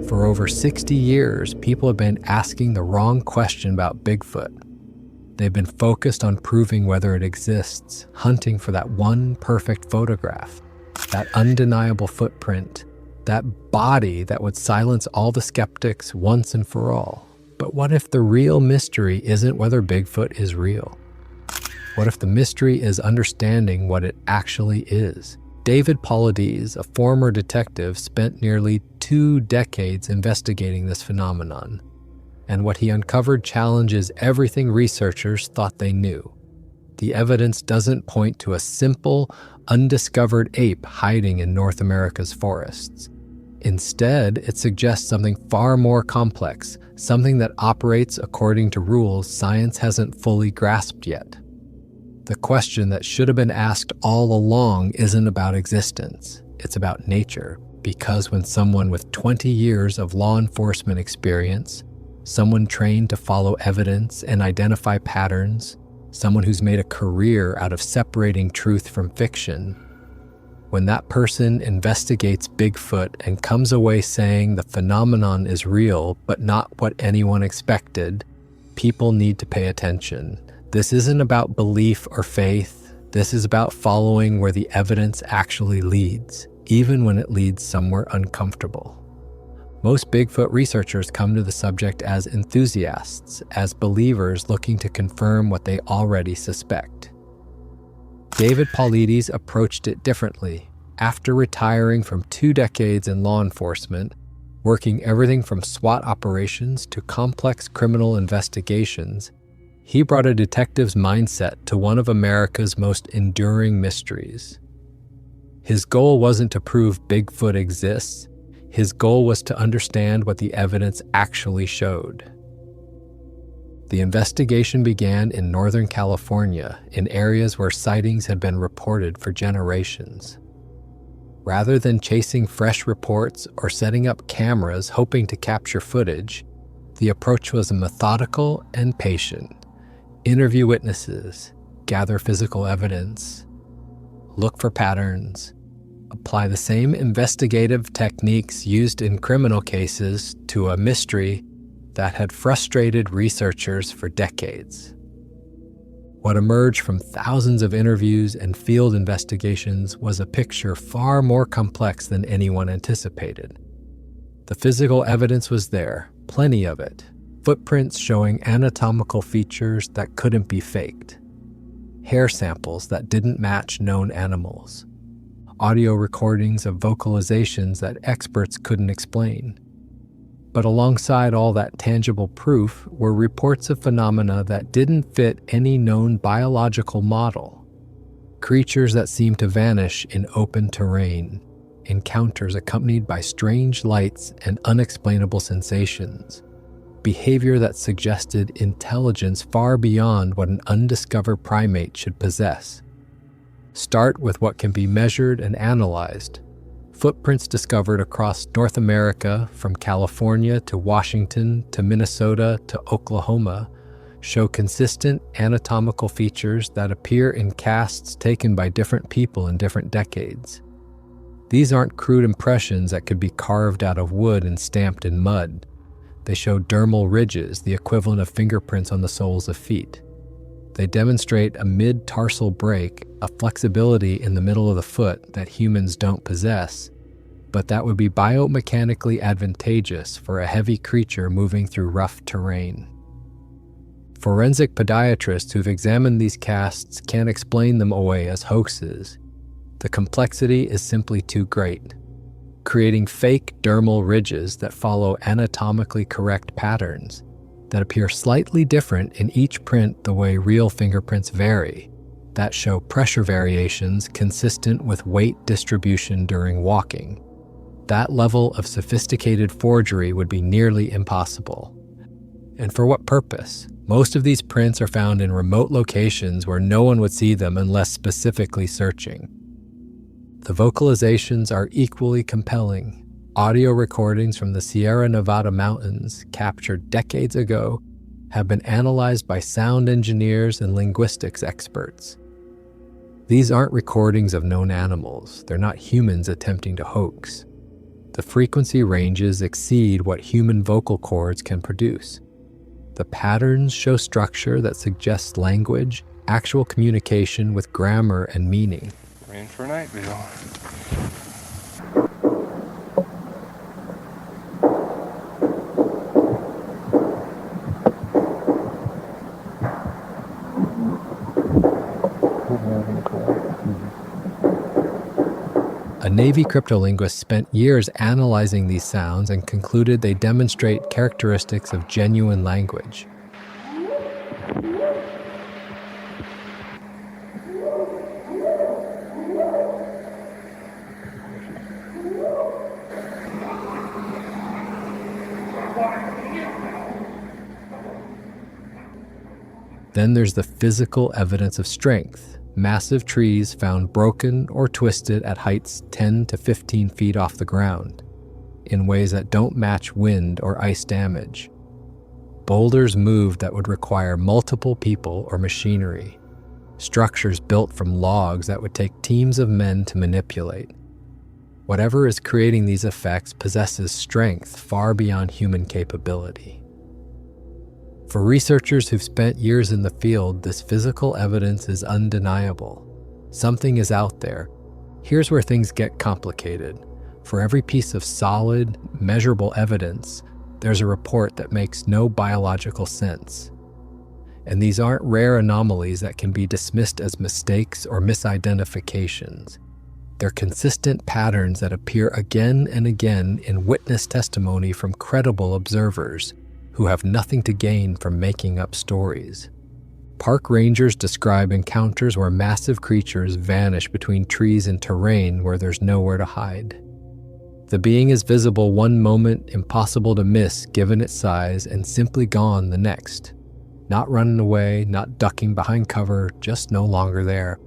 For over 60 years, people have been asking the wrong question about Bigfoot. They've been focused on proving whether it exists, hunting for that one perfect photograph, that undeniable footprint, that body that would silence all the skeptics once and for all. But what if the real mystery isn't whether Bigfoot is real? What if the mystery is understanding what it actually is? David Paulides, a former detective, spent nearly 2 decades investigating this phenomenon, and what he uncovered challenges everything researchers thought they knew. The evidence doesn't point to a simple, undiscovered ape hiding in North America's forests. Instead, it suggests something far more complex, something that operates according to rules science hasn't fully grasped yet. The question that should have been asked all along isn't about existence, it's about nature, because when someone with 20 years of law enforcement experience, someone trained to follow evidence and identify patterns, someone who's made a career out of separating truth from fiction, when that person investigates Bigfoot and comes away saying the phenomenon is real but not what anyone expected, people need to pay attention. This isn't about belief or faith. This is about following where the evidence actually leads, even when it leads somewhere uncomfortable. Most Bigfoot researchers come to the subject as enthusiasts, as believers looking to confirm what they already suspect. David Paulides approached it differently. After retiring from 2 decades in law enforcement, working everything from SWAT operations to complex criminal investigations, he brought a detective's mindset to one of America's most enduring mysteries. His goal wasn't to prove Bigfoot exists. His goal was to understand what the evidence actually showed. The investigation began in Northern California, in areas where sightings had been reported for generations. Rather than chasing fresh reports or setting up cameras hoping to capture footage, the approach was methodical and patient. Interview witnesses, gather physical evidence, look for patterns, apply the same investigative techniques used in criminal cases to a mystery that had frustrated researchers for decades. What emerged from thousands of interviews and field investigations was a picture far more complex than anyone anticipated. The physical evidence was there, plenty of it. Footprints showing anatomical features that couldn't be faked. Hair samples that didn't match known animals. Audio recordings of vocalizations that experts couldn't explain. But alongside all that tangible proof were reports of phenomena that didn't fit any known biological model. Creatures that seemed to vanish in open terrain. Encounters accompanied by strange lights and unexplainable sensations. Behavior that suggested intelligence far beyond what an undiscovered primate should possess. Start with what can be measured and analyzed. Footprints discovered across North America, from California to Washington to Minnesota to Oklahoma, show consistent anatomical features that appear in casts taken by different people in different decades. These aren't crude impressions that could be carved out of wood and stamped in mud. They show dermal ridges, the equivalent of fingerprints on the soles of feet. They demonstrate a mid-tarsal break, a flexibility in the middle of the foot that humans don't possess, but that would be biomechanically advantageous for a heavy creature moving through rough terrain. Forensic podiatrists who've examined these casts can't explain them away as hoaxes. The complexity is simply too great. Creating fake dermal ridges that follow anatomically correct patterns that appear slightly different in each print the way real fingerprints vary, that show pressure variations consistent with weight distribution during walking. That level of sophisticated forgery would be nearly impossible. And for what purpose? Most of these prints are found in remote locations where no one would see them unless specifically searching. The vocalizations are equally compelling. Audio recordings from the Sierra Nevada mountains, captured decades ago, have been analyzed by sound engineers and linguistics experts. These aren't recordings of known animals. They're not humans attempting to hoax. the frequency ranges exceed what human vocal cords can produce. The patterns show structure that suggests language, actual communication with grammar and meaning. We're in for a night, Bill. A Navy cryptolinguist spent years analyzing these sounds and concluded they demonstrate characteristics of genuine language. Then there's the physical evidence of strength. Massive trees found broken or twisted at heights 10 to 15 feet off the ground, in ways that don't match wind or ice damage. Boulders moved that would require multiple people or machinery. Structures built from logs that would take teams of men to manipulate. Whatever is creating these effects possesses strength far beyond human capability. For researchers who've spent years in the field, this physical evidence is undeniable. Something is out there. Here's where things get complicated. For every piece of solid, measurable evidence, there's a report that makes no biological sense. And these aren't rare anomalies that can be dismissed as mistakes or misidentifications. They're consistent patterns that appear again and again in witness testimony from credible observers who have nothing to gain from making up stories. Park rangers describe encounters where massive creatures vanish between trees and terrain where there's nowhere to hide. The being is visible one moment, impossible to miss given its size, and simply gone the next. Not running away, not ducking behind cover, just no longer there.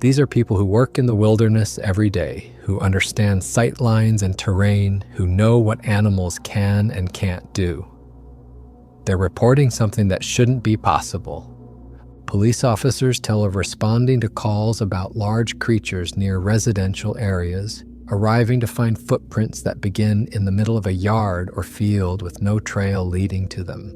These are people who work in the wilderness every day, who understand sight lines and terrain, who know what animals can and can't do. They're reporting something that shouldn't be possible. Police officers tell of responding to calls about large creatures near residential areas, arriving to find footprints that begin in the middle of a yard or field with no trail leading to them.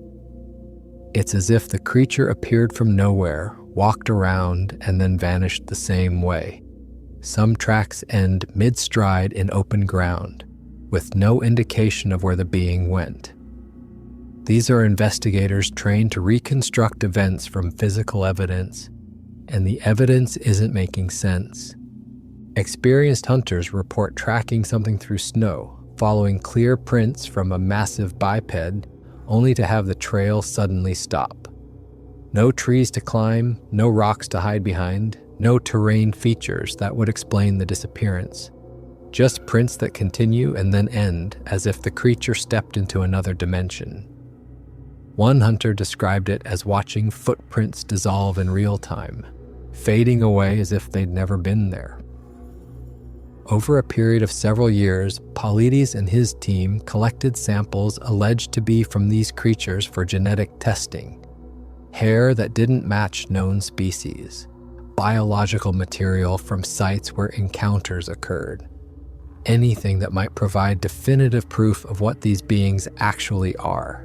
It's as if the creature appeared from nowhere, walked around, and then vanished the same way. Some tracks end mid-stride in open ground, with no indication of where the being went. These are investigators trained to reconstruct events from physical evidence, and the evidence isn't making sense. Experienced hunters report tracking something through snow, following clear prints from a massive biped, only to have the trail suddenly stop. No trees to climb, no rocks to hide behind, no terrain features that would explain the disappearance. Just prints that continue and then end, as if the creature stepped into another dimension. One hunter described it as watching footprints dissolve in real time, fading away as if they'd never been there. Over a period of several years, Paulides and his team collected samples alleged to be from these creatures for genetic testing. Hair that didn't match known species, biological material from sites where encounters occurred. Anything that might provide definitive proof of what these beings actually are.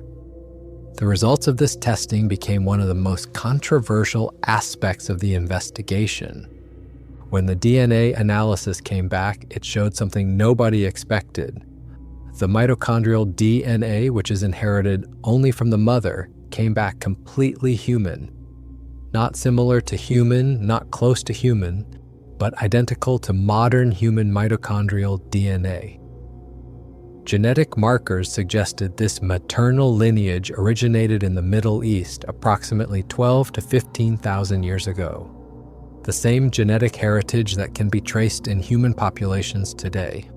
The results of this testing became one of the most controversial aspects of the investigation. When the DNA analysis came back, it showed something nobody expected. The mitochondrial DNA, which is inherited only from the mother, came back completely human. Not similar to human, not close to human, but identical to modern human mitochondrial DNA. Genetic markers suggested this maternal lineage originated in the Middle East approximately 12 to 15,000 years ago. The same genetic heritage that can be traced in human populations today.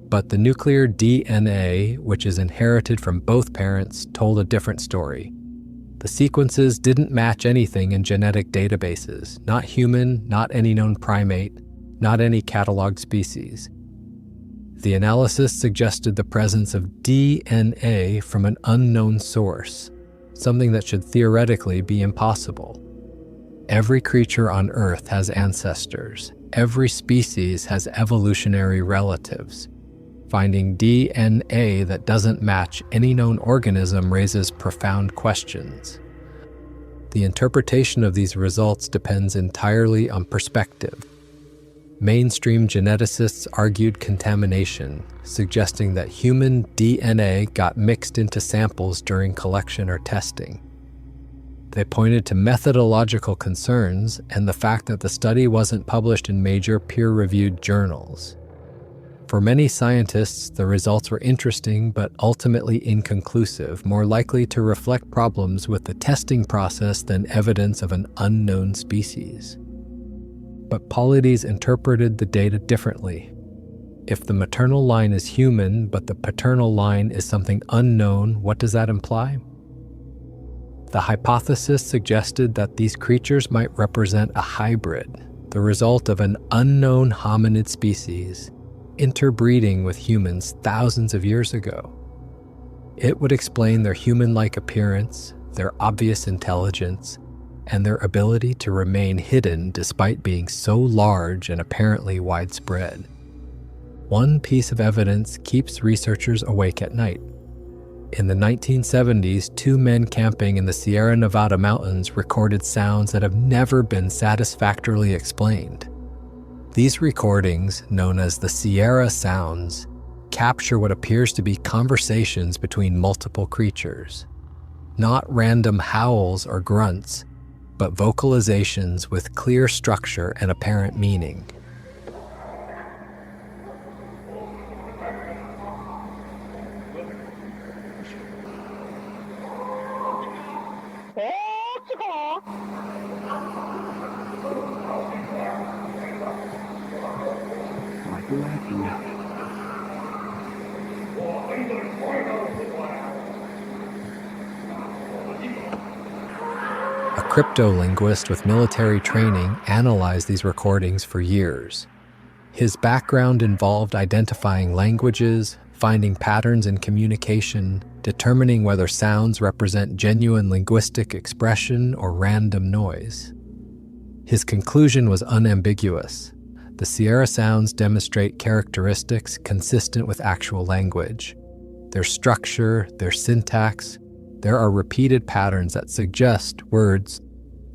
But the nuclear DNA, which is inherited from both parents, told a different story. The sequences didn't match anything in genetic databases, not human, not any known primate, not any cataloged species. The analysis suggested the presence of DNA from an unknown source, something that should theoretically be impossible. Every creature on Earth has ancestors. Every species has evolutionary relatives. Finding DNA that doesn't match any known organism raises profound questions. The interpretation of these results depends entirely on perspective. Mainstream geneticists argued contamination, suggesting that human DNA got mixed into samples during collection or testing. They pointed to methodological concerns and the fact that the study wasn't published in major peer-reviewed journals. For many scientists, the results were interesting but ultimately inconclusive, more likely to reflect problems with the testing process than evidence of an unknown species. But Paulides interpreted the data differently. If the maternal line is human, but the paternal line is something unknown, what does that imply? The hypothesis suggested that these creatures might represent a hybrid, the result of an unknown hominid species interbreeding with humans thousands of years ago. It would explain their human-like appearance, their obvious intelligence, and their ability to remain hidden despite being so large and apparently widespread. One piece of evidence keeps researchers awake at night. In the 1970s, two men camping in the Sierra Nevada mountains recorded sounds that have never been satisfactorily explained. These recordings, known as the Sierra Sounds, capture what appears to be conversations between multiple creatures. Not random howls or grunts, but vocalizations with clear structure and apparent meaning. A cryptolinguist with military training analyzed these recordings for years. His background involved identifying languages, finding patterns in communication, determining whether sounds represent genuine linguistic expression or random noise. His conclusion was unambiguous. The Sierra Sounds demonstrate characteristics consistent with actual language. Their structure, their syntax, there are repeated patterns that suggest words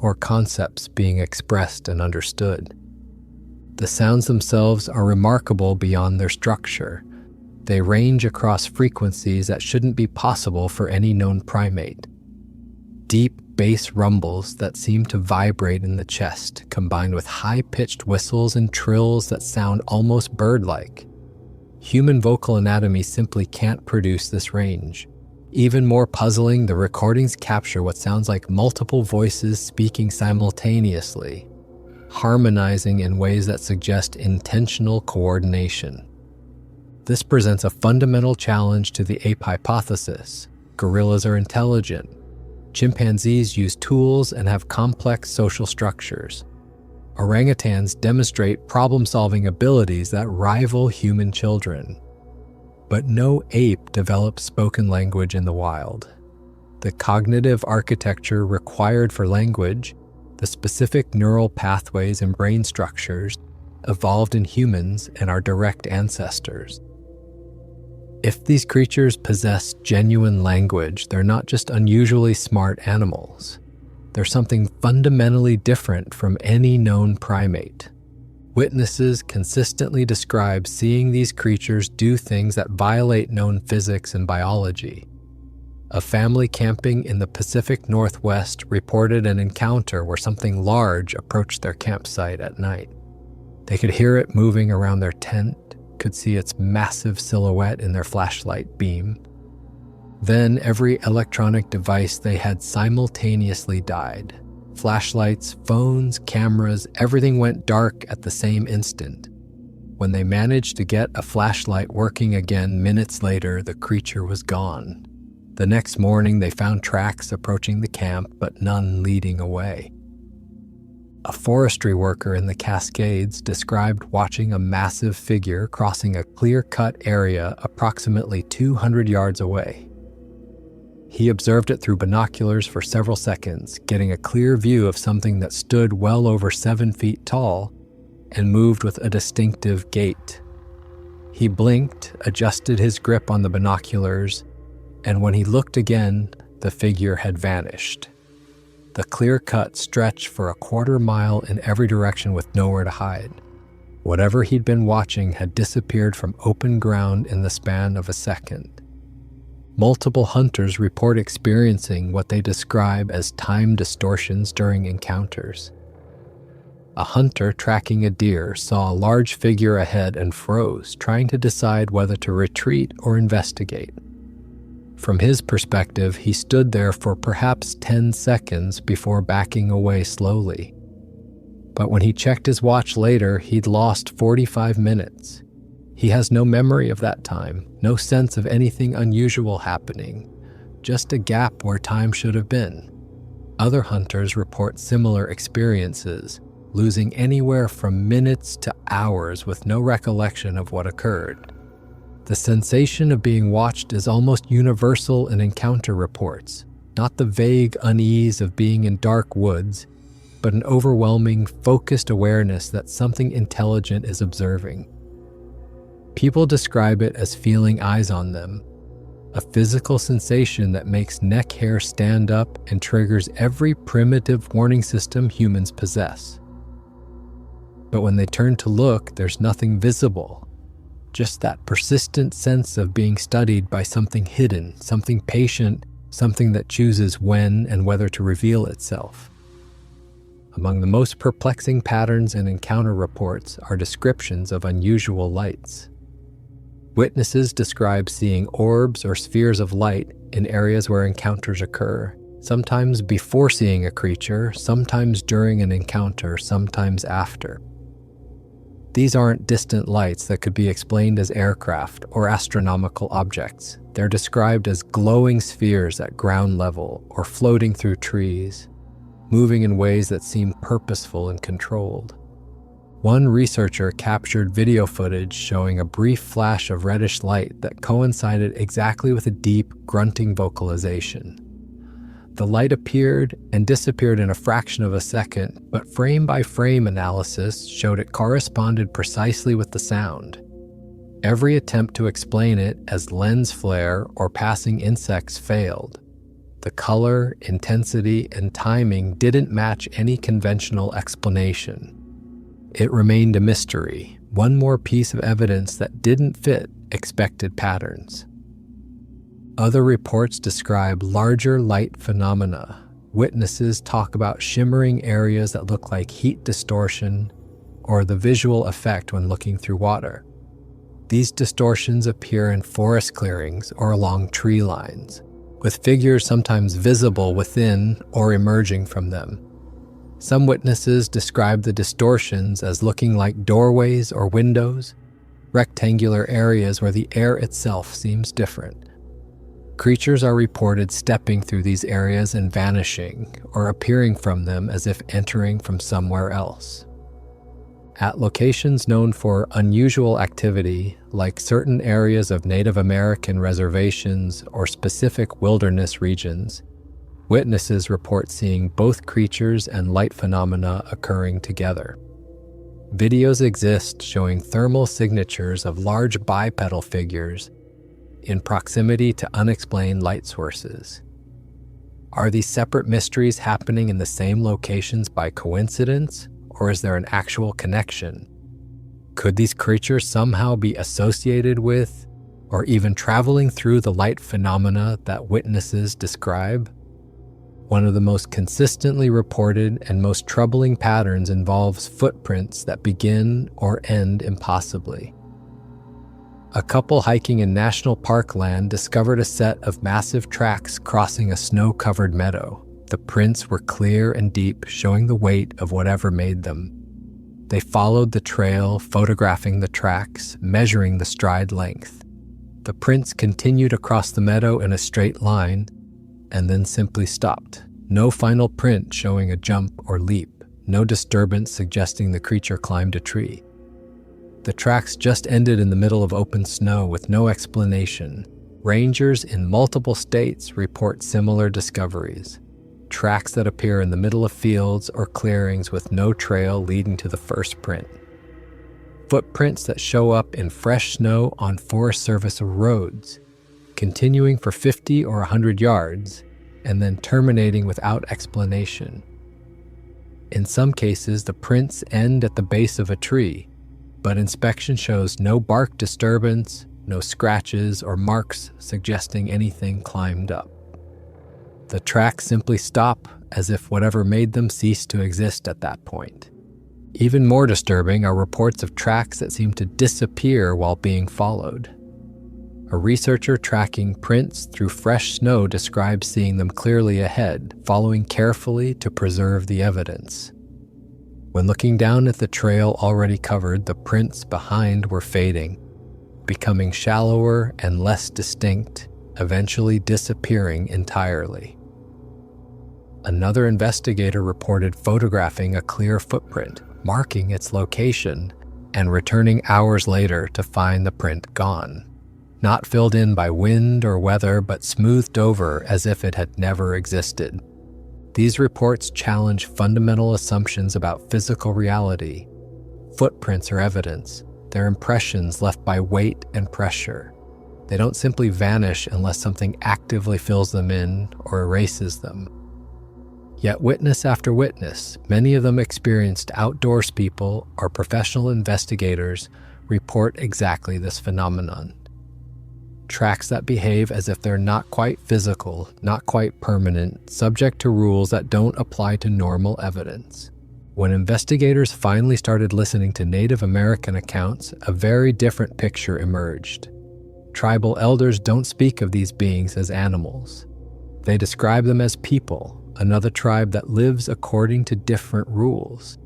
or concepts being expressed and understood. The sounds themselves are remarkable beyond their structure. They range across frequencies that shouldn't be possible for any known primate. Deep bass rumbles that seem to vibrate in the chest, combined with high-pitched whistles and trills that sound almost bird-like. Human vocal anatomy simply can't produce this range. Even more puzzling, the recordings capture what sounds like multiple voices speaking simultaneously, harmonizing in ways that suggest intentional coordination. This presents a fundamental challenge to the ape hypothesis. Gorillas are intelligent. Chimpanzees use tools and have complex social structures. Orangutans demonstrate problem-solving abilities that rival human children. But no ape develops spoken language in the wild. The cognitive architecture required for language, the specific neural pathways and brain structures, evolved in humans and our direct ancestors. If these creatures possess genuine language, they're not just unusually smart animals. They're something fundamentally different from any known primate. Witnesses consistently describe seeing these creatures do things that violate known physics and biology. A family camping in the Pacific Northwest reported an encounter where something large approached their campsite at night. They could hear it moving around their tent, could see its massive silhouette in their flashlight beam. Then every electronic device they had simultaneously died. Flashlights, phones, cameras, everything went dark at the same instant. When they managed to get a flashlight working again minutes later, the creature was gone. The next morning, they found tracks approaching the camp, but none leading away. A forestry worker in the Cascades described watching a massive figure crossing a clear-cut area approximately 200 yards away. He observed it through binoculars for several seconds, getting a clear view of something that stood well over 7 feet tall and moved with a distinctive gait. He blinked, adjusted his grip on the binoculars, and when he looked again, the figure had vanished. The clear cut stretched for a quarter mile in every direction with nowhere to hide. Whatever he'd been watching had disappeared from open ground in the span of a second. Multiple hunters report experiencing what they describe as time distortions during encounters. A hunter tracking a deer saw a large figure ahead and froze, trying to decide whether to retreat or investigate. From his perspective, he stood there for perhaps 10 seconds before backing away slowly. But when he checked his watch later, he'd lost 45 minutes. He has no memory of that time, no sense of anything unusual happening, just a gap where time should have been. Other hunters report similar experiences, losing anywhere from minutes to hours with no recollection of what occurred. The sensation of being watched is almost universal in encounter reports, not the vague unease of being in dark woods, but an overwhelming, focused awareness that something intelligent is observing. People describe it as feeling eyes on them, a physical sensation that makes neck hair stand up and triggers every primitive warning system humans possess. But when they turn to look, there's nothing visible, just that persistent sense of being studied by something hidden, something patient, something that chooses when and whether to reveal itself. Among the most perplexing patterns in encounter reports are descriptions of unusual lights. Witnesses describe seeing orbs or spheres of light in areas where encounters occur, sometimes before seeing a creature, sometimes during an encounter, sometimes after. These aren't distant lights that could be explained as aircraft or astronomical objects. They're described as glowing spheres at ground level or floating through trees, moving in ways that seem purposeful and controlled. One researcher captured video footage showing a brief flash of reddish light that coincided exactly with a deep, grunting vocalization. The light appeared and disappeared in a fraction of a second, but frame-by-frame analysis showed it corresponded precisely with the sound. Every attempt to explain it as lens flare or passing insects failed. The color, intensity, and timing didn't match any conventional explanation. It remained a mystery, one more piece of evidence that didn't fit expected patterns. Other reports describe larger light phenomena. Witnesses talk about shimmering areas that look like heat distortion or the visual effect when looking through water. These distortions appear in forest clearings or along tree lines, with figures sometimes visible within or emerging from them. Some witnesses describe the distortions as looking like doorways or windows, rectangular areas where the air itself seems different. Creatures are reported stepping through these areas and vanishing, or appearing from them as if entering from somewhere else. At locations known for unusual activity, like certain areas of Native American reservations or specific wilderness regions, witnesses report seeing both creatures and light phenomena occurring together. Videos exist showing thermal signatures of large bipedal figures in proximity to unexplained light sources. Are these separate mysteries happening in the same locations by coincidence, or is there an actual connection? Could these creatures somehow be associated with, or even traveling through the light phenomena that witnesses describe? One of the most consistently reported and most troubling patterns involves footprints that begin or end impossibly. A couple hiking in national park land discovered a set of massive tracks crossing a snow-covered meadow. The prints were clear and deep, showing the weight of whatever made them. They followed the trail, photographing the tracks, measuring the stride length. The prints continued across the meadow in a straight line, and then simply stopped. No final print showing a jump or leap, no disturbance suggesting the creature climbed a tree. The tracks just ended in the middle of open snow with no explanation. Rangers in multiple states report similar discoveries. Tracks that appear in the middle of fields or clearings with no trail leading to the first print. footprints that show up in fresh snow on Forest Service roads, continuing for 50 or 100 yards, and then terminating without explanation. In some cases, the prints end at the base of a tree, but inspection shows no bark disturbance, no scratches or marks suggesting anything climbed up. The tracks simply stop, as if whatever made them ceased to exist at that point. Even more disturbing are reports of tracks that seem to disappear while being followed. A researcher tracking prints through fresh snow describes seeing them clearly ahead, following carefully to preserve the evidence. When looking down at the trail already covered, the prints behind were fading, becoming shallower and less distinct, eventually disappearing entirely. Another investigator reported photographing a clear footprint, marking its location, and returning hours later to find the print gone. Not filled in by wind or weather, but smoothed over as if it had never existed. These reports challenge fundamental assumptions about physical reality. Footprints are evidence. They're impressions left by weight and pressure. They don't simply vanish unless something actively fills them in or erases them. Yet witness after witness, many of them experienced outdoors people or professional investigators, report exactly this phenomenon. Tracks that behave as if they're not quite physical, not quite permanent, subject to rules that don't apply to normal evidence. When investigators finally started listening to Native American accounts, a very different picture emerged. Tribal elders don't speak of these beings as animals. They describe them as people, another tribe that lives according to different rules.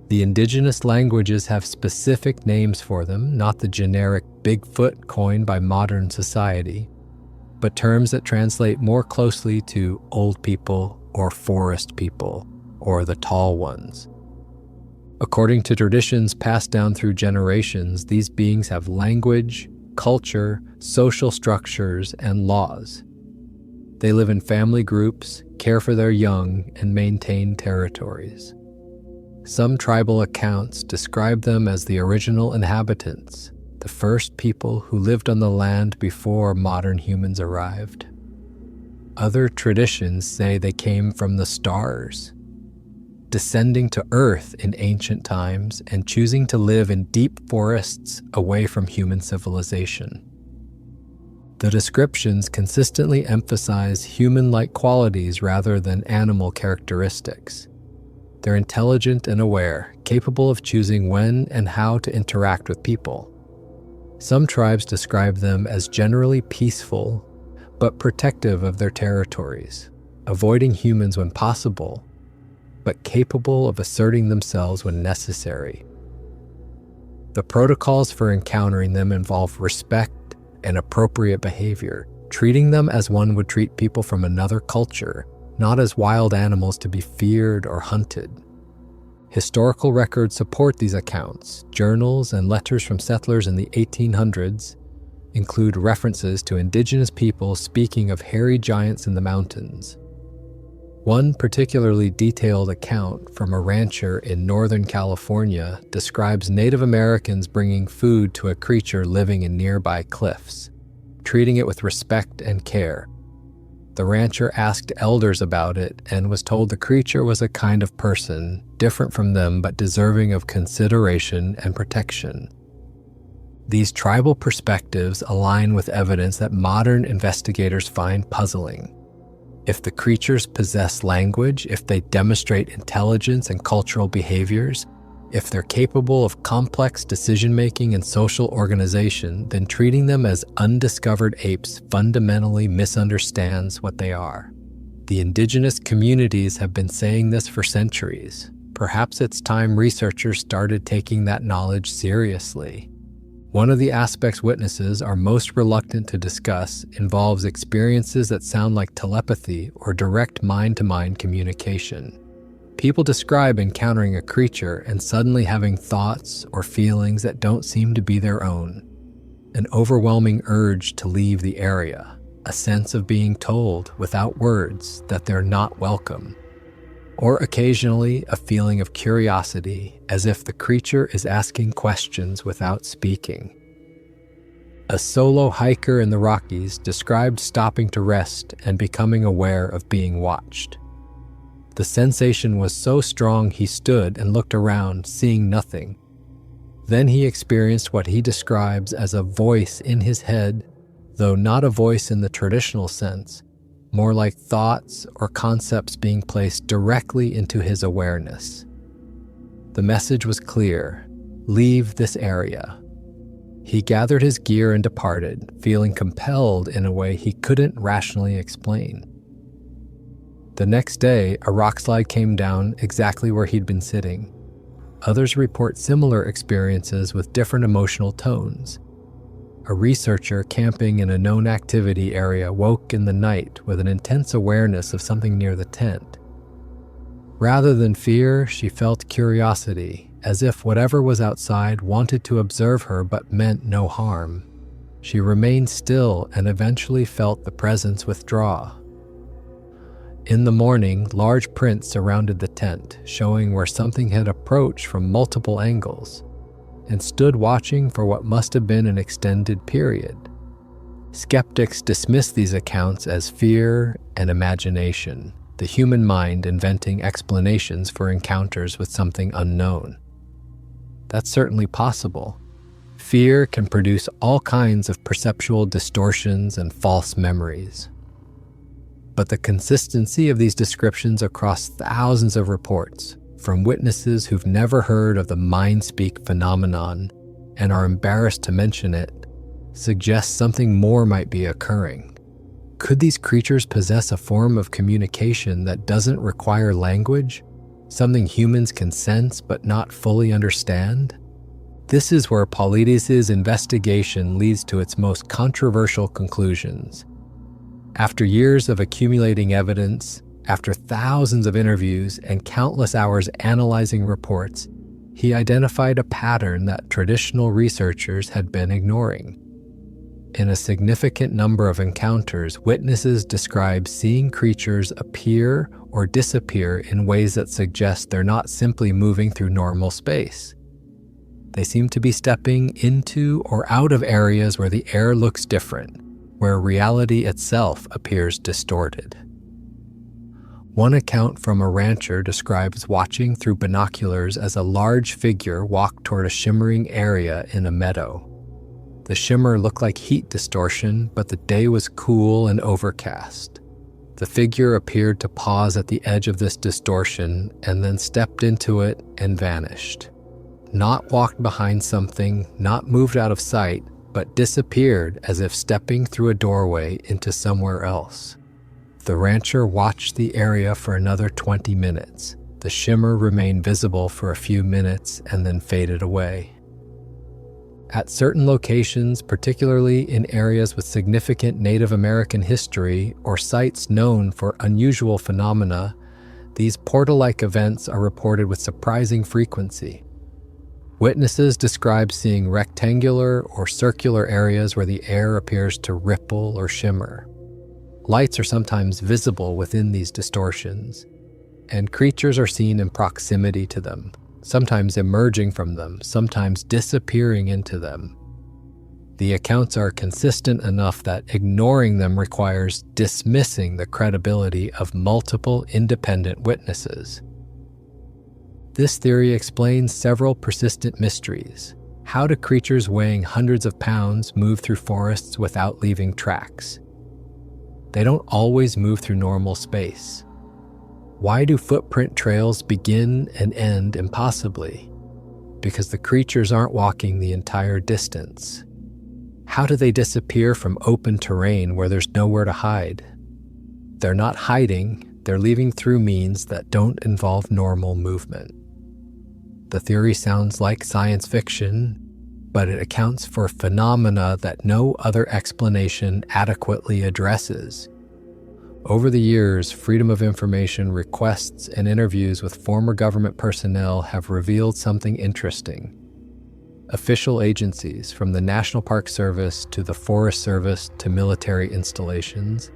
The indigenous languages have specific names for them, not the generic Bigfoot coined by modern society, but terms that translate more closely to old people or forest people or the tall ones. According to traditions passed down through generations, these beings have language, culture, social structures, and laws. They live in family groups, care for their young, and maintain territories. Some tribal accounts describe them as the original inhabitants, the first people who lived on the land before modern humans arrived. Other traditions say they came from the stars, descending to Earth in ancient times and choosing to live in deep forests away from human civilization. The descriptions consistently emphasize human-like qualities rather than animal characteristics. They're intelligent and aware, capable of choosing when and how to interact with people. Some tribes describe them as generally peaceful, but protective of their territories, avoiding humans when possible, but capable of asserting themselves when necessary. The protocols for encountering them involve respect and appropriate behavior, treating them as one would treat people from another culture, not as wild animals to be feared or hunted. Historical records support these accounts. Journals and letters from settlers in the 1800s include references to indigenous people speaking of hairy giants in the mountains. One particularly detailed account from a rancher in Northern California describes Native Americans bringing food to a creature living in nearby cliffs, treating it with respect and care. The rancher asked elders about it and was told the creature was a kind of person, different from them but deserving of consideration and protection. These tribal perspectives align with evidence that modern investigators find puzzling. If the creatures possess language, if they demonstrate intelligence and cultural behaviors, if they're capable of complex decision-making and social organization, then treating them as undiscovered apes fundamentally misunderstands what they are. The indigenous communities have been saying this for centuries. Perhaps it's time researchers started taking that knowledge seriously. One of the aspects witnesses are most reluctant to discuss involves experiences that sound like telepathy or direct mind-to-mind communication. People describe encountering a creature and suddenly having thoughts or feelings that don't seem to be their own. An overwhelming urge to leave the area, a sense of being told without words that they're not welcome. or occasionally a feeling of curiosity, as if the creature is asking questions without speaking. A solo hiker in the Rockies described stopping to rest and becoming aware of being watched. The sensation was so strong he stood and looked around, seeing nothing. Then he experienced what he describes as a voice in his head, though not a voice in the traditional sense, more like thoughts or concepts being placed directly into his awareness. The message was clear: leave this area. He gathered his gear and departed, feeling compelled in a way he couldn't rationally explain. The next day, a rock slide came down exactly where he'd been sitting. Others report similar experiences with different emotional tones. A researcher camping in a known activity area woke in the night with an intense awareness of something near the tent. Rather than fear, she felt curiosity, as if whatever was outside wanted to observe her but meant no harm. She remained still and eventually felt the presence withdraw. In the morning, large prints surrounded the tent, showing where something had approached from multiple angles, and stood watching for what must have been an extended period. Skeptics dismiss these accounts as fear and imagination, the human mind inventing explanations for encounters with something unknown. That's certainly possible. Fear can produce all kinds of perceptual distortions and false memories. But the consistency of these descriptions across thousands of reports, from witnesses who've never heard of the mind-speak phenomenon and are embarrassed to mention it, suggests something more might be occurring. Could these creatures possess a form of communication that doesn't require language? Something humans can sense but not fully understand? This is where Paulides' investigation leads to its most controversial conclusions. After years of accumulating evidence, after thousands of interviews and countless hours analyzing reports, he identified a pattern that traditional researchers had been ignoring. In a significant number of encounters, witnesses describe seeing creatures appear or disappear in ways that suggest they're not simply moving through normal space. They seem to be stepping into or out of areas where the air looks different, where reality itself appears distorted. One account from a rancher describes watching through binoculars as a large figure walked toward a shimmering area in a meadow. The shimmer looked like heat distortion, but the day was cool and overcast. The figure appeared to pause at the edge of this distortion and then stepped into it and vanished. Not walked behind something, not moved out of sight, but disappeared as if stepping through a doorway into somewhere else. The rancher watched the area for another 20 minutes. The shimmer remained visible for a few minutes and then faded away. At certain locations, particularly in areas with significant Native American history or sites known for unusual phenomena, these portal-like events are reported with surprising frequency. Witnesses describe seeing rectangular or circular areas where the air appears to ripple or shimmer. Lights are sometimes visible within these distortions, and creatures are seen in proximity to them, sometimes emerging from them, sometimes disappearing into them. The accounts are consistent enough that ignoring them requires dismissing the credibility of multiple independent witnesses. This theory explains several persistent mysteries. How do creatures weighing hundreds of pounds move through forests without leaving tracks? They don't always move through normal space. Why do footprint trails begin and end impossibly? Because the creatures aren't walking the entire distance. How do they disappear from open terrain where there's nowhere to hide? They're not hiding, they're leaving through means that don't involve normal movement. The theory sounds like science fiction, but it accounts for phenomena that no other explanation adequately addresses. Over the years, Freedom of Information requests and interviews with former government personnel have revealed something interesting. Official agencies, from the National Park Service to the Forest Service to military installations,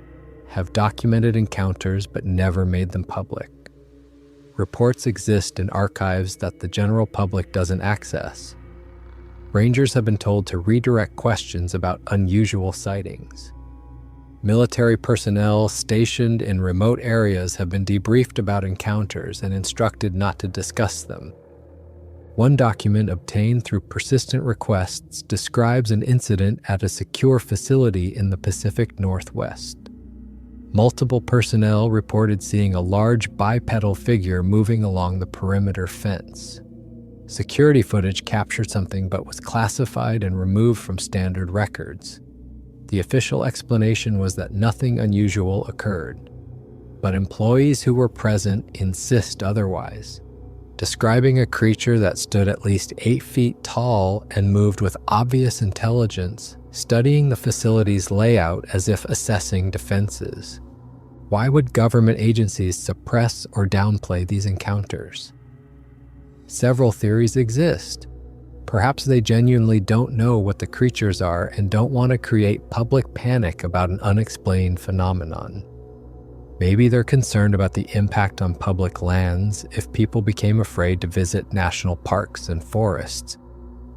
have documented encounters but never made them public. Reports exist in archives that the general public doesn't access. Rangers have been told to redirect questions about unusual sightings. Military personnel stationed in remote areas have been debriefed about encounters and instructed not to discuss them. One document obtained through persistent requests describes an incident at a secure facility in the Pacific Northwest. Multiple personnel reported seeing a large bipedal figure moving along the perimeter fence. Security footage captured something but was classified and removed from standard records. The official explanation was that nothing unusual occurred, but employees who were present insist otherwise, describing a creature that stood at least 8 feet tall and moved with obvious intelligence, studying the facility's layout as if assessing defenses. Why would government agencies suppress or downplay these encounters? Several theories exist. Perhaps they genuinely don't know what the creatures are and don't want to create public panic about an unexplained phenomenon. Maybe they're concerned about the impact on public lands if people became afraid to visit national parks and forests.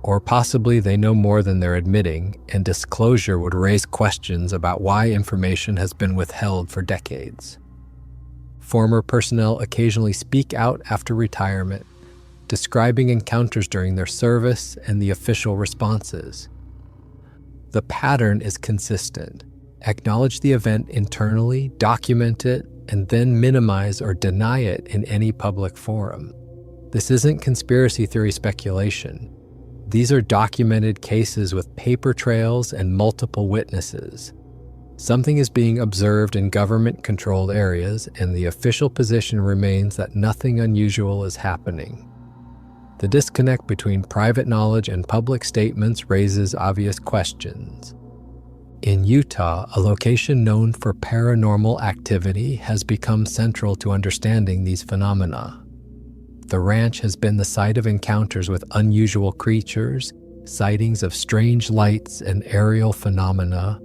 Or possibly they know more than they're admitting, and disclosure would raise questions about why information has been withheld for decades. Former personnel occasionally speak out after retirement, describing encounters during their service and the official responses. The pattern is consistent. Acknowledge the event internally, document it, and then minimize or deny it in any public forum. This isn't conspiracy theory speculation. These are documented cases with paper trails and multiple witnesses. Something is being observed in government-controlled areas, and the official position remains that nothing unusual is happening. The disconnect between private knowledge and public statements raises obvious questions. In Utah, a location known for paranormal activity has become central to understanding these phenomena. The ranch has been the site of encounters with unusual creatures, sightings of strange lights and aerial phenomena,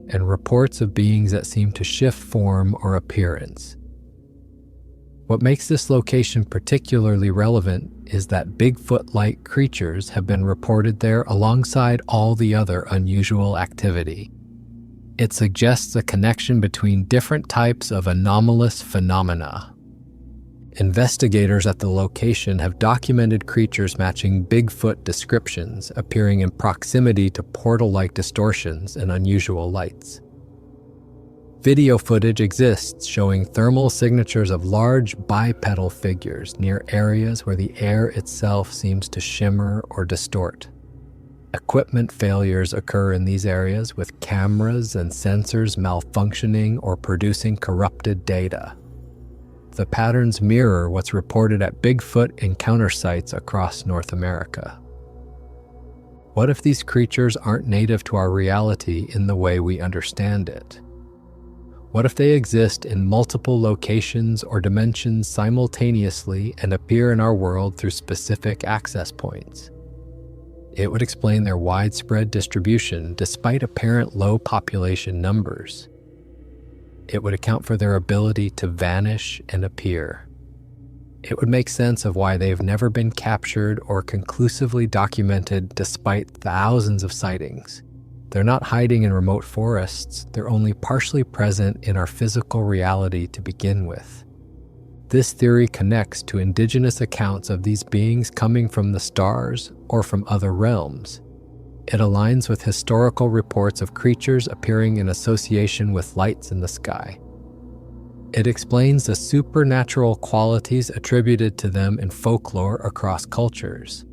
and reports of beings that seem to shift form or appearance. What makes this location particularly relevant is that Bigfoot-like creatures have been reported there alongside all the other unusual activity. It suggests a connection between different types of anomalous phenomena. Investigators at the location have documented creatures matching Bigfoot descriptions appearing in proximity to portal-like distortions and unusual lights. Video footage exists showing thermal signatures of large bipedal figures near areas where the air itself seems to shimmer or distort. Equipment failures occur in these areas with cameras and sensors malfunctioning or producing corrupted data. The patterns mirror what's reported at Bigfoot encounter sites across North America. What if these creatures aren't native to our reality in the way we understand it? What if they exist in multiple locations or dimensions simultaneously and appear in our world through specific access points? It would explain their widespread distribution despite apparent low population numbers. It would account for their ability to vanish and appear. It would make sense of why they've never been captured or conclusively documented despite thousands of sightings. They're not hiding in remote forests, they're only partially present in our physical reality to begin with. This theory connects to indigenous accounts of these beings coming from the stars or from other realms. It aligns with historical reports of creatures appearing in association with lights in the sky. It explains the supernatural qualities attributed to them in folklore across cultures.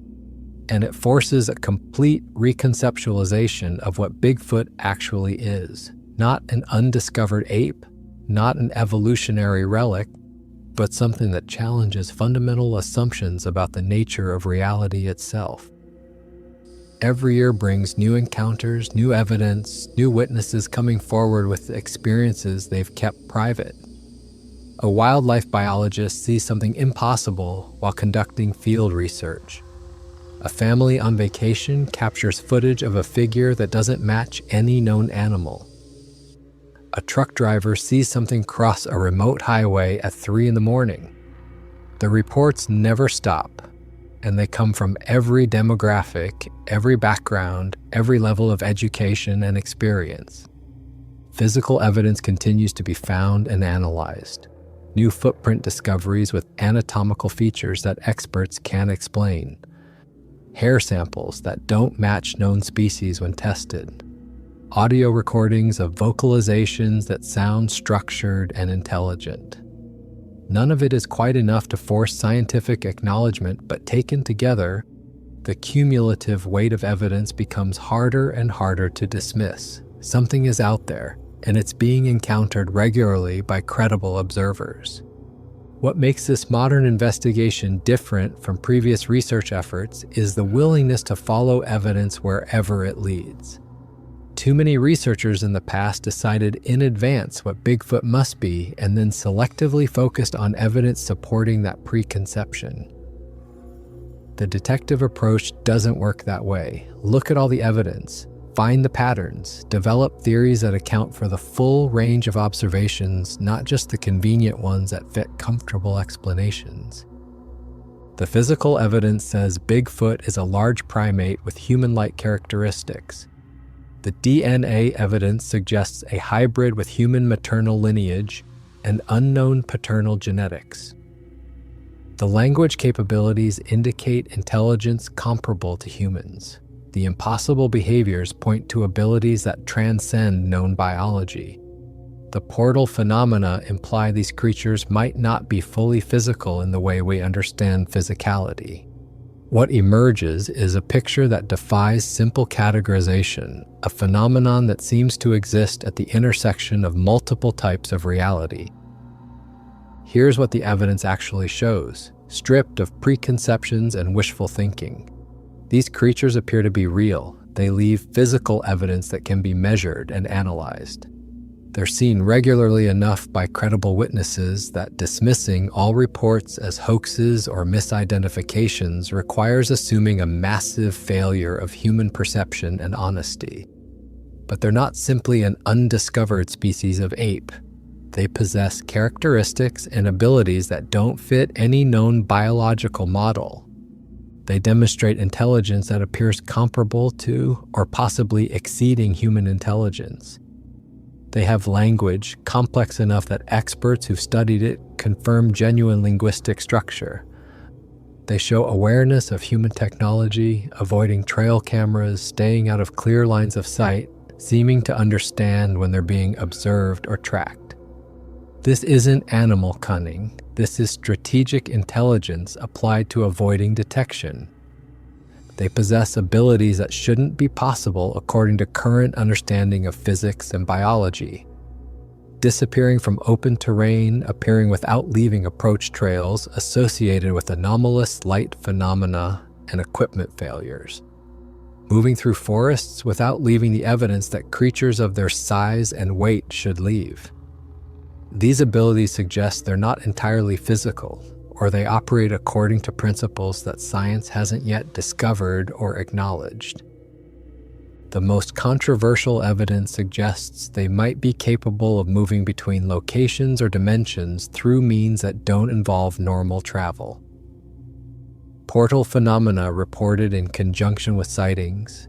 And it forces a complete reconceptualization of what Bigfoot actually is. Not an undiscovered ape, not an evolutionary relic, but something that challenges fundamental assumptions about the nature of reality itself. Every year brings new encounters, new evidence, new witnesses coming forward with experiences they've kept private. A wildlife biologist sees something impossible while conducting field research. A family on vacation captures footage of a figure that doesn't match any known animal. A truck driver sees something cross a remote highway at 3 a.m. The reports never stop, and they come from every demographic, every background, every level of education and experience. Physical evidence continues to be found and analyzed. New footprint discoveries with anatomical features that experts can't explain. Hair samples that don't match known species when tested. Audio recordings of vocalizations that sound structured and intelligent. None of it is quite enough to force scientific acknowledgement, but taken together, the cumulative weight of evidence becomes harder and harder to dismiss. Something is out there, and it's being encountered regularly by credible observers. What makes this modern investigation different from previous research efforts is the willingness to follow evidence wherever it leads. Too many researchers in the past decided in advance what Bigfoot must be and then selectively focused on evidence supporting that preconception. The detective approach doesn't work that way. Look at all the evidence, find the patterns, develop theories that account for the full range of observations, not just the convenient ones that fit comfortable explanations. The physical evidence says Bigfoot is a large primate with human-like characteristics. The DNA evidence suggests a hybrid with human maternal lineage and unknown paternal genetics. The language capabilities indicate intelligence comparable to humans. The impossible behaviors point to abilities that transcend known biology. The portal phenomena imply these creatures might not be fully physical in the way we understand physicality. What emerges is a picture that defies simple categorization, a phenomenon that seems to exist at the intersection of multiple types of reality. Here's what the evidence actually shows, stripped of preconceptions and wishful thinking. These creatures appear to be real. They leave physical evidence that can be measured and analyzed. They're seen regularly enough by credible witnesses that dismissing all reports as hoaxes or misidentifications requires assuming a massive failure of human perception and honesty. But they're not simply an undiscovered species of ape. They possess characteristics and abilities that don't fit any known biological model. They demonstrate intelligence that appears comparable to or possibly exceeding human intelligence. They have language complex enough that experts who've studied it confirm genuine linguistic structure. They show awareness of human technology, avoiding trail cameras, staying out of clear lines of sight, seeming to understand when they're being observed or tracked. This isn't animal cunning. This is strategic intelligence applied to avoiding detection. They possess abilities that shouldn't be possible according to current understanding of physics and biology. Disappearing from open terrain, appearing without leaving approach trails associated with anomalous light phenomena and equipment failures. Moving through forests without leaving the evidence that creatures of their size and weight should leave. These abilities suggest they're not entirely physical, or they operate according to principles that science hasn't yet discovered or acknowledged. The most controversial evidence suggests they might be capable of moving between locations or dimensions through means that don't involve normal travel. Portal phenomena reported in conjunction with sightings,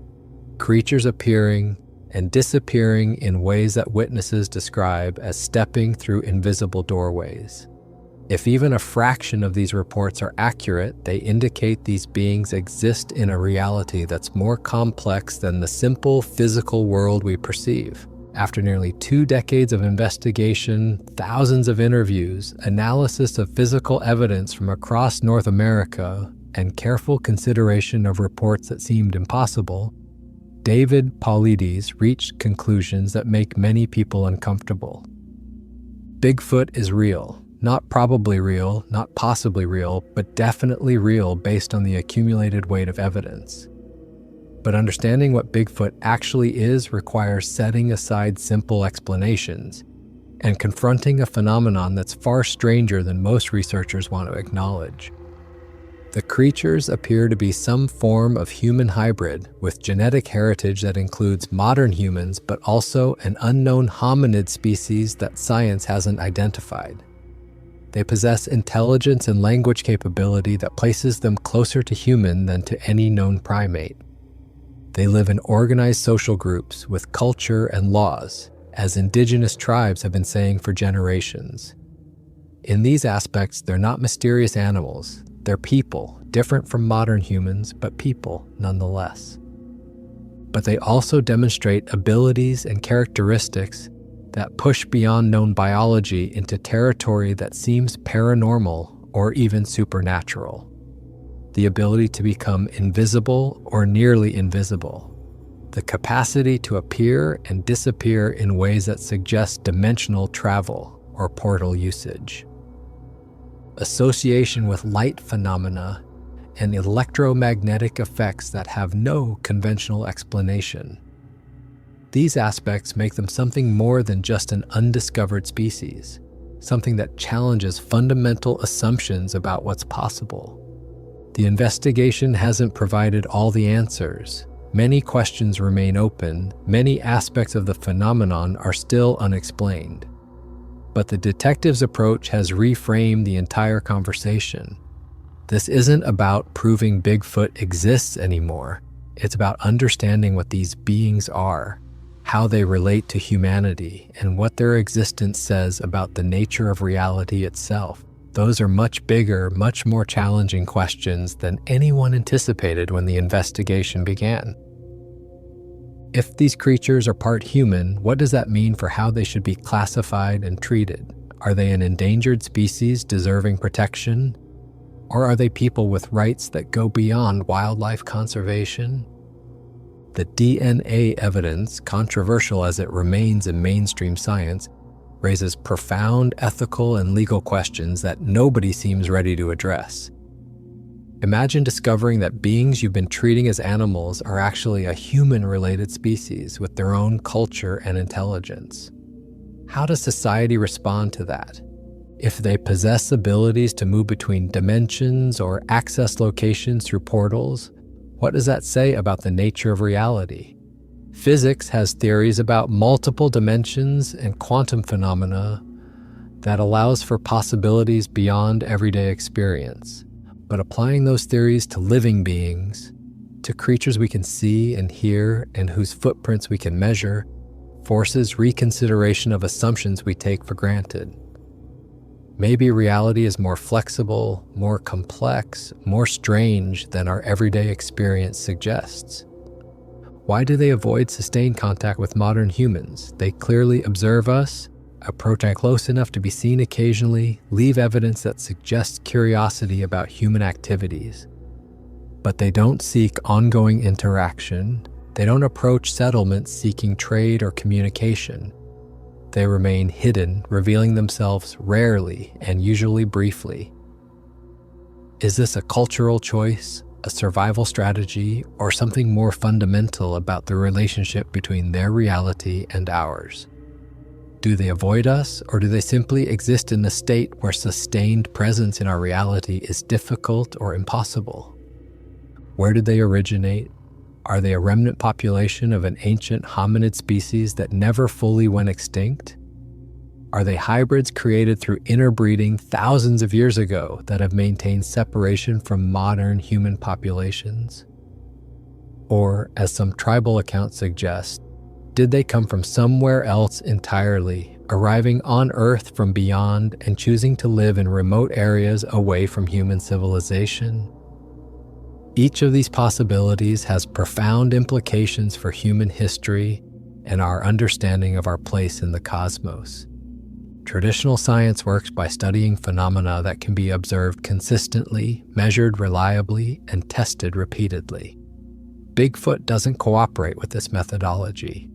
creatures appearing and disappearing in ways that witnesses describe as stepping through invisible doorways. If even a fraction of these reports are accurate, they indicate these beings exist in a reality that's more complex than the simple physical world we perceive. After nearly 2 decades of investigation, thousands of interviews, analysis of physical evidence from across North America, and careful consideration of reports that seemed impossible, David Paulides reached conclusions that make many people uncomfortable. Bigfoot is real. Not probably real, not possibly real, but definitely real based on the accumulated weight of evidence. But understanding what Bigfoot actually is requires setting aside simple explanations and confronting a phenomenon that's far stranger than most researchers want to acknowledge. The creatures appear to be some form of human hybrid with genetic heritage that includes modern humans, but also an unknown hominid species that science hasn't identified. They possess intelligence and language capability that places them closer to human than to any known primate. They live in organized social groups with culture and laws, as indigenous tribes have been saying for generations. In these aspects, they're not mysterious animals. They're people, different from modern humans, but people nonetheless. But they also demonstrate abilities and characteristics that push beyond known biology into territory that seems paranormal or even supernatural. The ability to become invisible or nearly invisible. The capacity to appear and disappear in ways that suggest dimensional travel or portal usage. Association with light phenomena and electromagnetic effects that have no conventional explanation. These aspects make them something more than just an undiscovered species, something that challenges fundamental assumptions about what's possible. The investigation hasn't provided all the answers. Many questions remain open. Many aspects of the phenomenon are still unexplained. But the detective's approach has reframed the entire conversation. This isn't about proving Bigfoot exists anymore. It's about understanding what these beings are, how they relate to humanity, and what their existence says about the nature of reality itself. Those are much bigger, much more challenging questions than anyone anticipated when the investigation began. If these creatures are part human, what does that mean for how they should be classified and treated? Are they an endangered species deserving protection? Or are they people with rights that go beyond wildlife conservation? The DNA evidence, controversial as it remains in mainstream science, raises profound ethical and legal questions that nobody seems ready to address. Imagine discovering that beings you've been treating as animals are actually a human-related species with their own culture and intelligence. How does society respond to that? If they possess abilities to move between dimensions or access locations through portals, what does that say about the nature of reality? Physics has theories about multiple dimensions and quantum phenomena that allows for possibilities beyond everyday experience. But applying those theories to living beings, to creatures we can see and hear and whose footprints we can measure, forces reconsideration of assumptions we take for granted. Maybe reality is more flexible, more complex, more strange than our everyday experience suggests. Why do they avoid sustained contact with modern humans? They clearly observe us, approach close enough to be seen occasionally, leave evidence that suggests curiosity about human activities. But they don't seek ongoing interaction. They don't approach settlements seeking trade or communication. They remain hidden, revealing themselves rarely and usually briefly. Is this a cultural choice, a survival strategy, or something more fundamental about the relationship between their reality and ours? Do they avoid us, or do they simply exist in a state where sustained presence in our reality is difficult or impossible? Where did they originate? Are they a remnant population of an ancient hominid species that never fully went extinct? Are they hybrids created through interbreeding thousands of years ago that have maintained separation from modern human populations? Or, as some tribal accounts suggest, did they come from somewhere else entirely, arriving on Earth from beyond and choosing to live in remote areas away from human civilization? Each of these possibilities has profound implications for human history and our understanding of our place in the cosmos. Traditional science works by studying phenomena that can be observed consistently, measured reliably, and tested repeatedly. Bigfoot doesn't cooperate with this methodology.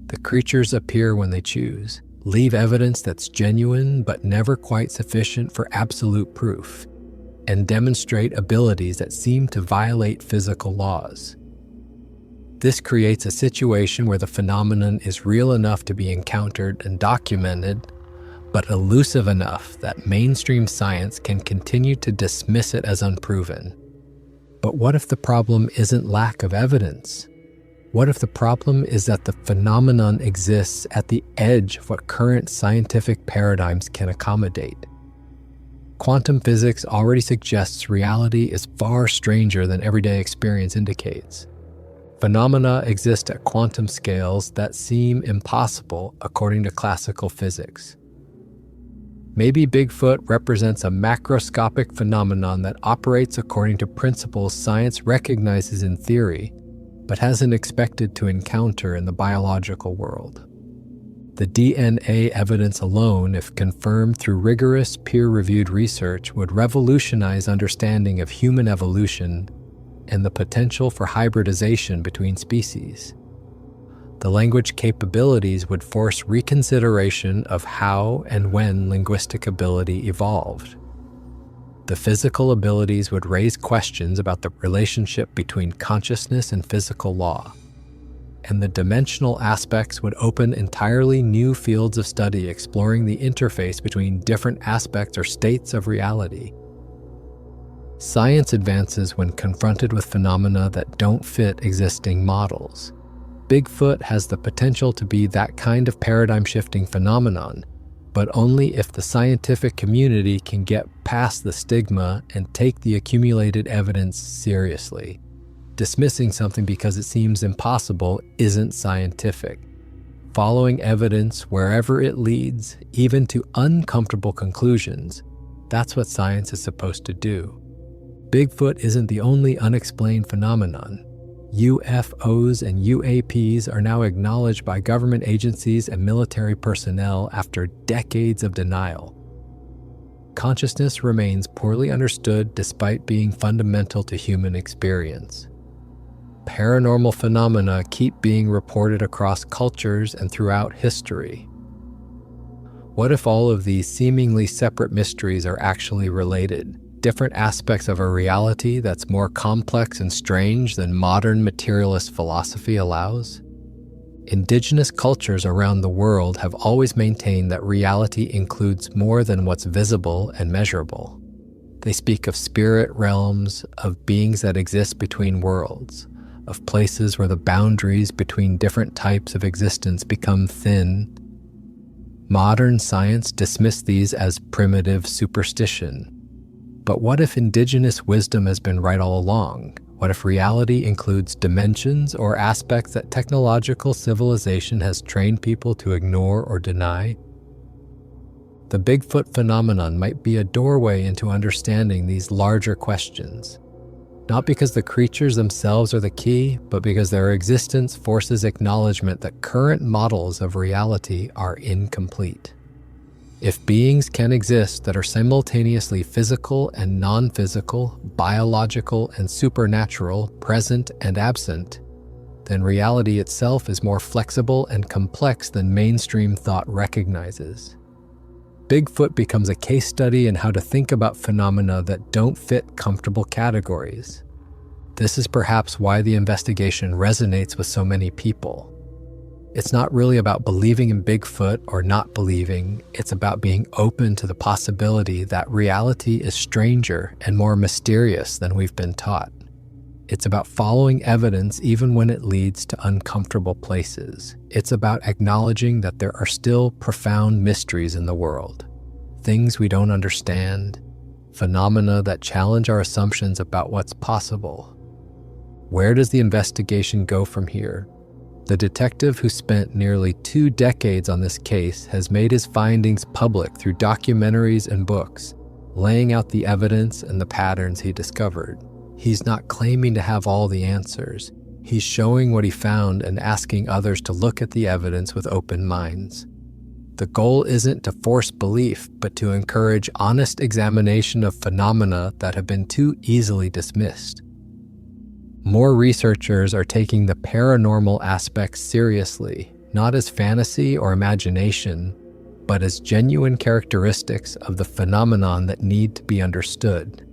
The creatures appear when they choose, leave evidence that's genuine but never quite sufficient for absolute proof, and demonstrate abilities that seem to violate physical laws. This creates a situation where the phenomenon is real enough to be encountered and documented, but elusive enough that mainstream science can continue to dismiss it as unproven. But what if the problem isn't lack of evidence? What if the problem is that the phenomenon exists at the edge of what current scientific paradigms can accommodate? Quantum physics already suggests reality is far stranger than everyday experience indicates. Phenomena exist at quantum scales that seem impossible according to classical physics. Maybe Bigfoot represents a macroscopic phenomenon that operates according to principles science recognizes in theory, but hasn't expected to encounter in the biological world. The DNA evidence alone, if confirmed through rigorous peer-reviewed research, would revolutionize understanding of human evolution and the potential for hybridization between species. The language capabilities would force reconsideration of how and when linguistic ability evolved. The physical abilities would raise questions about the relationship between consciousness and physical law. And the dimensional aspects would open entirely new fields of study exploring the interface between different aspects or states of reality. Science advances when confronted with phenomena that don't fit existing models. Bigfoot has the potential to be that kind of paradigm-shifting phenomenon, but only if the scientific community can get past the stigma and take the accumulated evidence seriously. Dismissing something because it seems impossible isn't scientific. Following evidence wherever it leads, even to uncomfortable conclusions, that's what science is supposed to do. Bigfoot isn't the only unexplained phenomenon. UFOs and UAPs are now acknowledged by government agencies and military personnel after decades of denial. Consciousness remains poorly understood despite being fundamental to human experience. Paranormal phenomena keep being reported across cultures and throughout history. What if all of these seemingly separate mysteries are actually related? Different aspects of a reality that's more complex and strange than modern materialist philosophy allows? Indigenous cultures around the world have always maintained that reality includes more than what's visible and measurable. They speak of spirit realms, of beings that exist between worlds, of places where the boundaries between different types of existence become thin. Modern science dismissed these as primitive superstition. But what if indigenous wisdom has been right all along? What if reality includes dimensions or aspects that technological civilization has trained people to ignore or deny? The Bigfoot phenomenon might be a doorway into understanding these larger questions. Not because the creatures themselves are the key, but because their existence forces acknowledgement that current models of reality are incomplete. If beings can exist that are simultaneously physical and non-physical, biological and supernatural, present and absent, then reality itself is more flexible and complex than mainstream thought recognizes. Bigfoot becomes a case study in how to think about phenomena that don't fit comfortable categories. This is perhaps why the investigation resonates with so many people. It's not really about believing in Bigfoot or not believing, it's about being open to the possibility that reality is stranger and more mysterious than we've been taught. It's about following evidence even when it leads to uncomfortable places. It's about acknowledging that there are still profound mysteries in the world, things we don't understand, phenomena that challenge our assumptions about what's possible. Where does the investigation go from here? The detective who spent nearly 2 decades on this case has made his findings public through documentaries and books, laying out the evidence and the patterns he discovered. He's not claiming to have all the answers. He's showing what he found and asking others to look at the evidence with open minds. The goal isn't to force belief, but to encourage honest examination of phenomena that have been too easily dismissed. More researchers are taking the paranormal aspects seriously, not as fantasy or imagination, but as genuine characteristics of the phenomenon that need to be understood.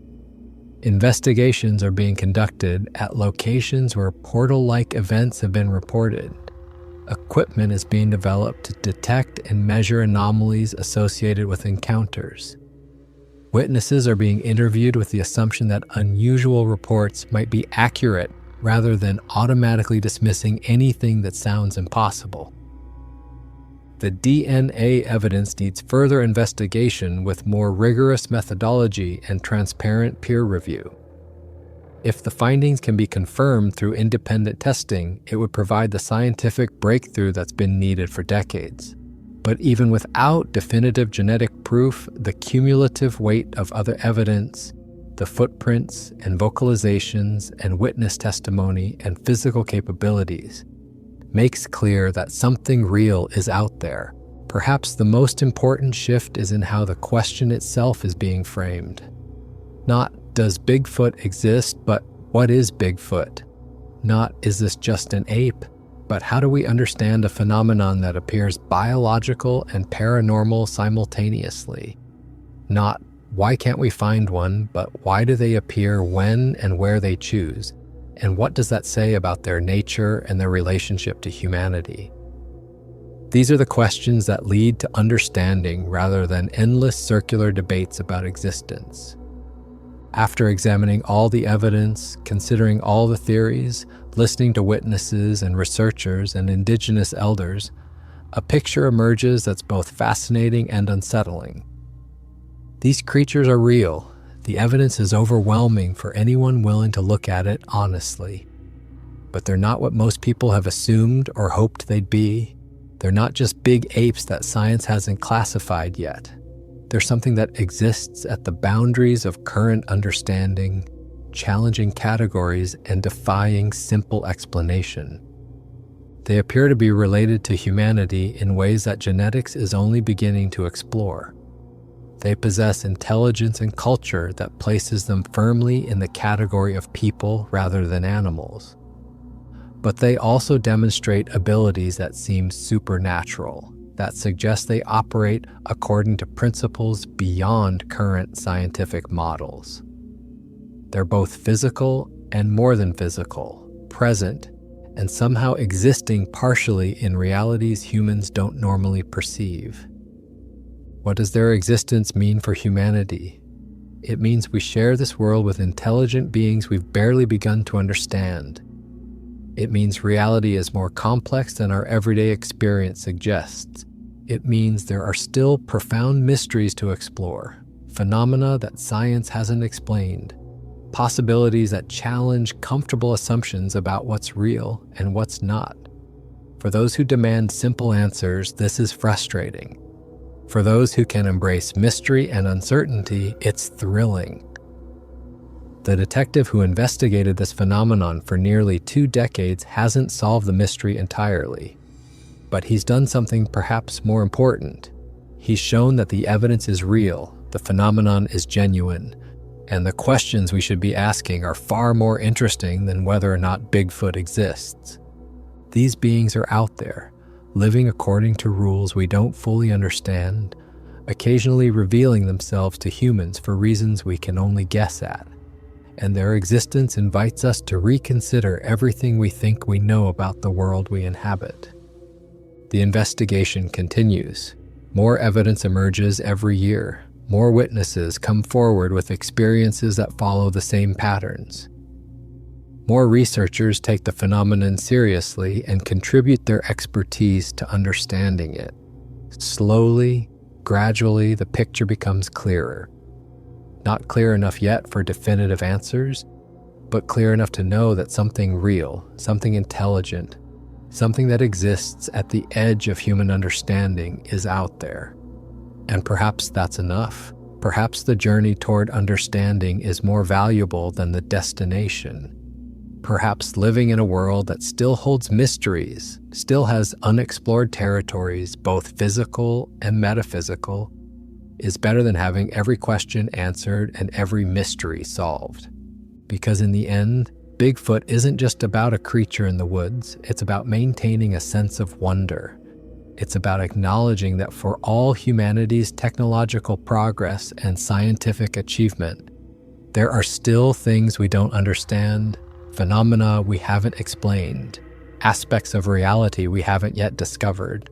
Investigations are being conducted at locations where portal-like events have been reported. Equipment is being developed to detect and measure anomalies associated with encounters. Witnesses are being interviewed with the assumption that unusual reports might be accurate rather than automatically dismissing anything that sounds impossible. The DNA evidence needs further investigation with more rigorous methodology and transparent peer review. If the findings can be confirmed through independent testing, it would provide the scientific breakthrough that's been needed for decades. But even without definitive genetic proof, the cumulative weight of other evidence, the footprints and vocalizations and witness testimony and physical capabilities, makes clear that something real is out there. Perhaps the most important shift is in how the question itself is being framed. Not, does Bigfoot exist, but what is Bigfoot? Not, is this just an ape, but how do we understand a phenomenon that appears biological and paranormal simultaneously? Not, why can't we find one, but why do they appear when and where they choose? And what does that say about their nature and their relationship to humanity? These are the questions that lead to understanding rather than endless circular debates about existence. After examining all the evidence, considering all the theories, listening to witnesses and researchers and indigenous elders, a picture emerges that's both fascinating and unsettling. These creatures are real. The evidence is overwhelming for anyone willing to look at it honestly. But they're not what most people have assumed or hoped they'd be. They're not just big apes that science hasn't classified yet. They're something that exists at the boundaries of current understanding, challenging categories and defying simple explanation. They appear to be related to humanity in ways that genetics is only beginning to explore. They possess intelligence and culture that places them firmly in the category of people rather than animals. But they also demonstrate abilities that seem supernatural, that suggest they operate according to principles beyond current scientific models. They're both physical and more than physical, present, and somehow existing partially in realities humans don't normally perceive. What does their existence mean for humanity? It means we share this world with intelligent beings we've barely begun to understand. It means reality is more complex than our everyday experience suggests. It means there are still profound mysteries to explore, phenomena that science hasn't explained, possibilities that challenge comfortable assumptions about what's real and what's not. For those who demand simple answers, this is frustrating. For those who can embrace mystery and uncertainty, it's thrilling. The detective who investigated this phenomenon for nearly 2 decades hasn't solved the mystery entirely. But he's done something perhaps more important. He's shown that the evidence is real, the phenomenon is genuine, and the questions we should be asking are far more interesting than whether or not Bigfoot exists. These beings are out there, living according to rules we don't fully understand, occasionally revealing themselves to humans for reasons we can only guess at. And their existence invites us to reconsider everything we think we know about the world we inhabit. The investigation continues. More evidence emerges every year. More witnesses come forward with experiences that follow the same patterns. More researchers take the phenomenon seriously and contribute their expertise to understanding it. Slowly, gradually, the picture becomes clearer. Not clear enough yet for definitive answers, but clear enough to know that something real, something intelligent, something that exists at the edge of human understanding is out there. And perhaps that's enough. Perhaps the journey toward understanding is more valuable than the destination. Perhaps living in a world that still holds mysteries, still has unexplored territories, both physical and metaphysical, is better than having every question answered and every mystery solved. Because in the end, Bigfoot isn't just about a creature in the woods, it's about maintaining a sense of wonder. It's about acknowledging that for all humanity's technological progress and scientific achievement, there are still things we don't understand, phenomena we haven't explained, aspects of reality we haven't yet discovered.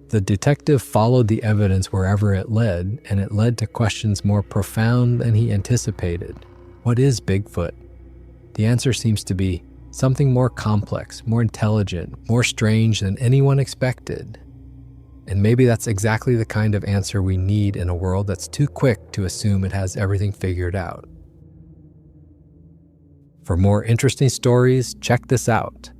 The detective followed the evidence wherever it led, and it led to questions more profound than he anticipated. What is Bigfoot? The answer seems to be something more complex, more intelligent, more strange than anyone expected. And maybe that's exactly the kind of answer we need in a world that's too quick to assume it has everything figured out. For more interesting stories, check this out.